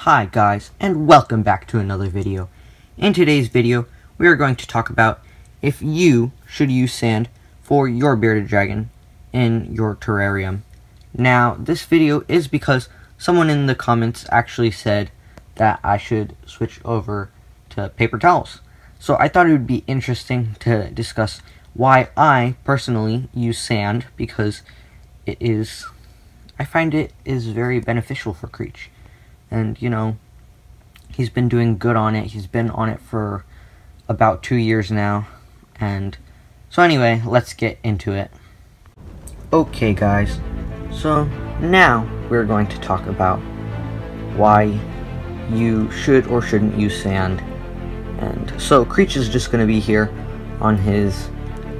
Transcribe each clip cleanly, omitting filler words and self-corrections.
Hi guys, and welcome back to another video. In today's video, we are going to talk about if you should use sand for your bearded dragon in your terrarium. Now, this video is because someone in the comments actually said that I should switch over to paper towels. So I thought it would be interesting to discuss why I personally use sand, because I find it is very beneficial for Creech. And, you know, he's been doing good on it. He's been on it for about 2 years now. And so anyway, let's get into it. Okay, guys. So now we're going to talk about why you should or shouldn't use sand. And so Creech is just going to be here on his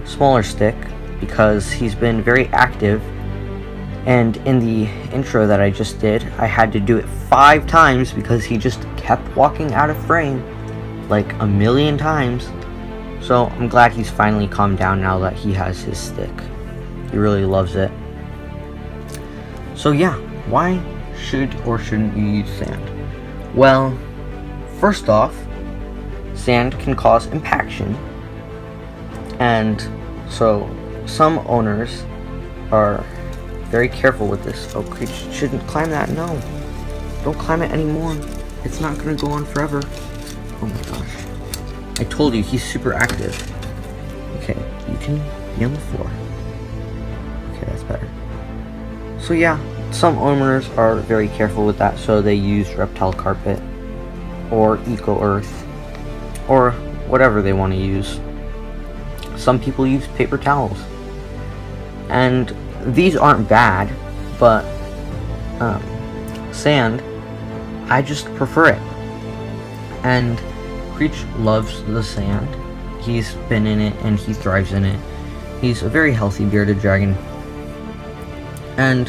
smaller stick because he's been very active. And in the intro that I just did, I had to do it 5 times because he just kept walking out of frame like a million times. So I'm glad he's finally calmed down now that he has his stick. He really loves it. So yeah, why should or shouldn't you use sand? Well, first off, sand can cause impaction. And so some owners are very careful with this. Oh, Creech shouldn't climb that. No, don't climb it anymore. It's not gonna go on forever. Oh my gosh, I told you he's super active. Okay, you can be on the floor. Okay, that's better. So yeah, some owners are very careful with that, so they use reptile carpet or eco earth or whatever they want to use. Some people use paper towels, and these aren't bad, but sand, I just prefer it. And Creech loves the sand. He's been in it and he thrives in it. He's a very healthy bearded dragon. And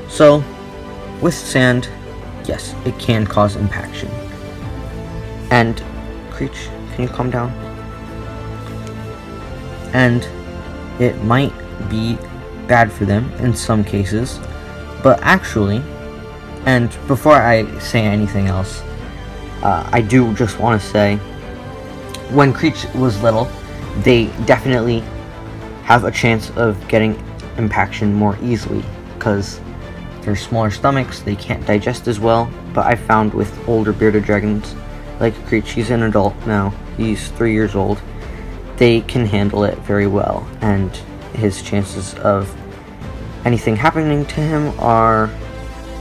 so with sand, yes, it can cause impaction. And Creech, can you calm down? And it might be bad for them in some cases, but actually, and before I say anything else, I do just want to say, when Creech was little, they definitely have a chance of getting impaction more easily because they're smaller stomachs, they can't digest as well. But I found with older bearded dragons like Creech, he's an adult now, he's 3 years old, they can handle it very well, and his chances of anything happening to him are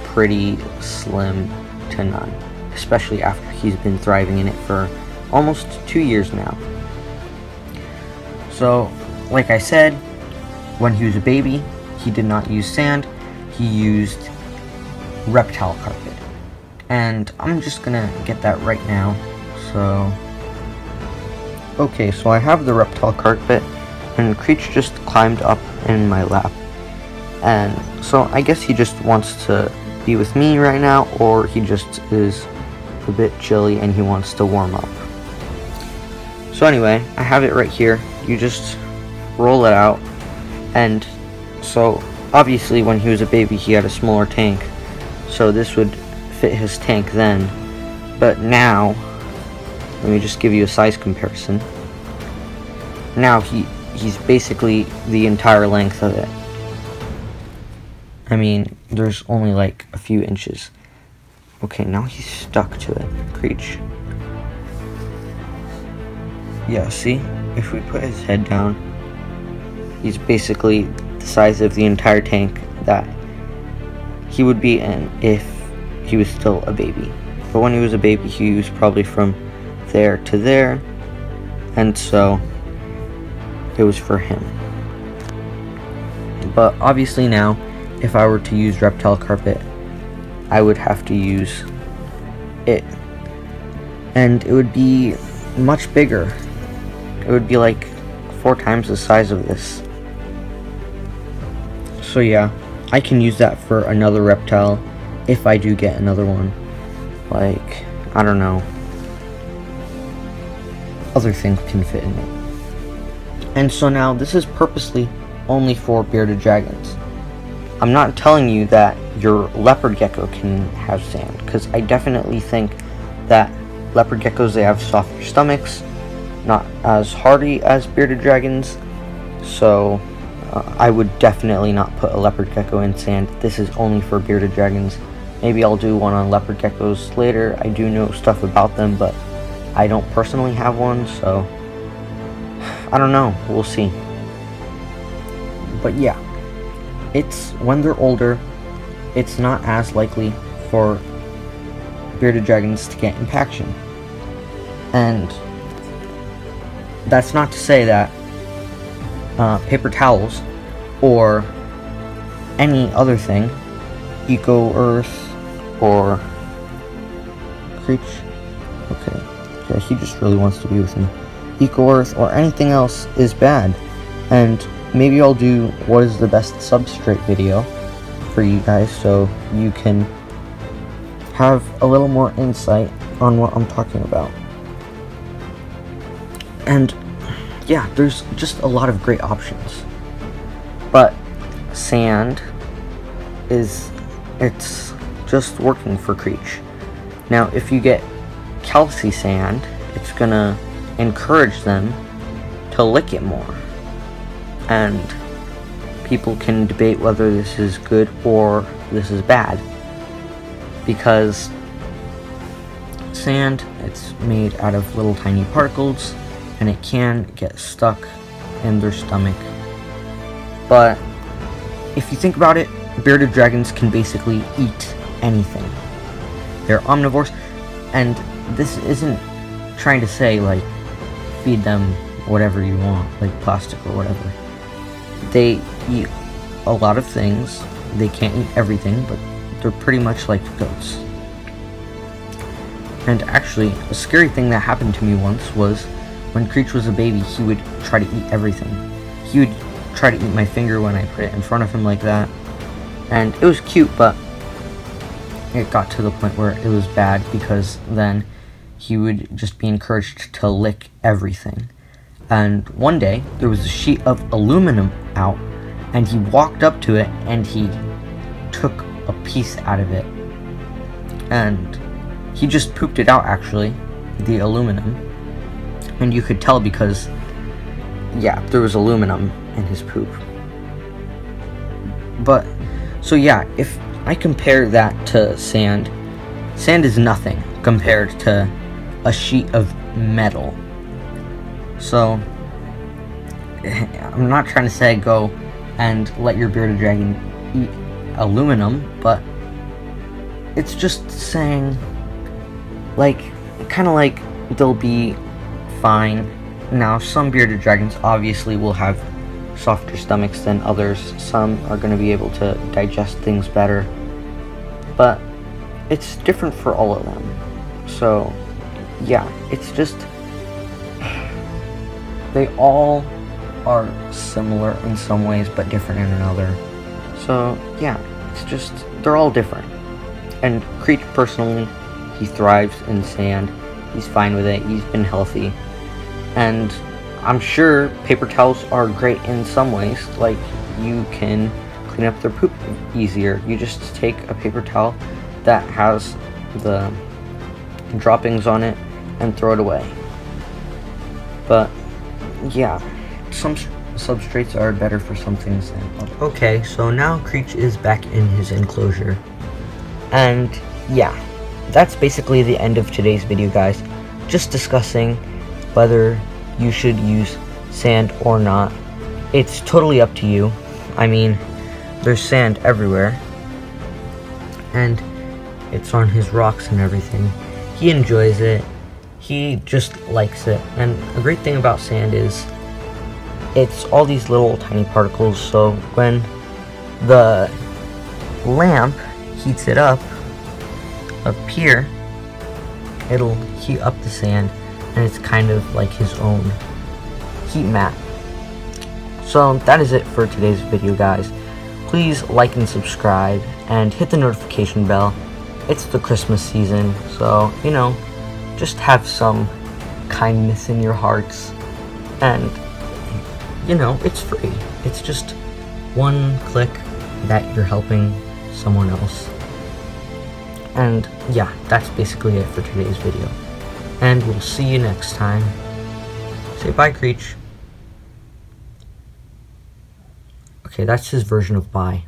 pretty slim to none, especially after he's been thriving in it for almost 2 years now. So, like I said, when he was a baby, he did not use sand, he used reptile carpet. And I'm just gonna get that right now. So, okay, so I have the reptile carpet, and Creech just climbed up in my lap. And so I guess he just wants to be with me right now, or he just is a bit chilly and he wants to warm up. So anyway, I have it right here. You just roll it out. And so obviously when he was a baby he had a smaller tank, so this would fit his tank then. But now, let me just give you a size comparison. Now he's basically the entire length of it. I mean, there's only like a few inches. Okay, now he's stuck to it. Creech. Yeah, see? If we put his head down, he's basically the size of the entire tank that he would be in if he was still a baby. But when he was a baby, he was probably from there to there, and so it was for him. But obviously now, if I were to use reptile carpet, I would have to use it, and it would be much bigger. It would be like 4 times the size of this. So yeah, I can use that for another reptile if I do get another one. Like, I don't know, other things can fit in it. And so now this is purposely only for bearded dragons. I'm not telling you that your leopard gecko can have sand, because I definitely think that leopard geckos, they have softer stomachs, not as hardy as bearded dragons, so I would definitely not put a leopard gecko in sand. This is only for bearded dragons. Maybe I'll do one on leopard geckos later. I do know stuff about them, but I don't personally have one, so I don't know. We'll see. But yeah, it's when they're older, it's not as likely for bearded dragons to get impaction. And that's not to say that paper towels or any other thing, Eco Earth or Creech, okay, yeah, he just really wants to be with me, Eco Earth or anything else is bad. And maybe I'll do what is the best substrate video for you guys, so you can have a little more insight on what I'm talking about. And yeah, there's just a lot of great options. But sand it's just working for Creech. Now, if you get calci sand, it's gonna encourage them to lick it more. And people can debate whether this is good or this is bad, because sand, it's made out of little tiny particles, and it can get stuck in their stomach. But if you think about it, bearded dragons can basically eat anything. They're omnivores, and this isn't trying to say, like, feed them whatever you want, like plastic or whatever. They eat a lot of things. They can't eat everything, but they're pretty much like goats. And actually, a scary thing that happened to me once was when Creech was a baby, he would try to eat everything. He would try to eat my finger when I put it in front of him like that. And it was cute, but it got to the point where it was bad, because then he would just be encouraged to lick everything. And one day, there was a sheet of aluminum out, and he walked up to it, and he took a piece out of it. And he just pooped it out, actually, the aluminum. And you could tell because, yeah, there was aluminum in his poop. But, so yeah, if I compare that to sand, sand is nothing compared to a sheet of metal. So, I'm not trying to say go and let your bearded dragon eat aluminum, but it's just saying, like, kind of like they'll be fine. Now, some bearded dragons obviously will have softer stomachs than others. Some are going to be able to digest things better, but it's different for all of them. So, yeah, it's just, they all are similar in some ways, but different in another. So, yeah, it's just, they're all different. And Creech, personally, he thrives in sand. He's fine with it. He's been healthy. And I'm sure paper towels are great in some ways. Like, you can clean up their poop easier. You just take a paper towel that has the droppings on it and throw it away. But, yeah, some substrates are better for some things than others. Okay, so now Creech is back in his enclosure. And, yeah, that's basically the end of today's video, guys. Just discussing whether you should use sand or not. It's totally up to you. I mean, there's sand everywhere, and it's on his rocks and everything. He enjoys it. He just likes it. And a great thing about sand is it's all these little tiny particles, so when the lamp heats it up here, it'll heat up the sand, and it's kind of like his own heat mat. So that is it for today's video, guys. Please like and subscribe and hit the notification bell. It's the Christmas season, so, you know, just have some kindness in your hearts. And, you know, it's free. It's just one click that you're helping someone else. And yeah, that's basically it for today's video. And we'll see you next time. Say bye, Creech. Okay, that's his version of bye.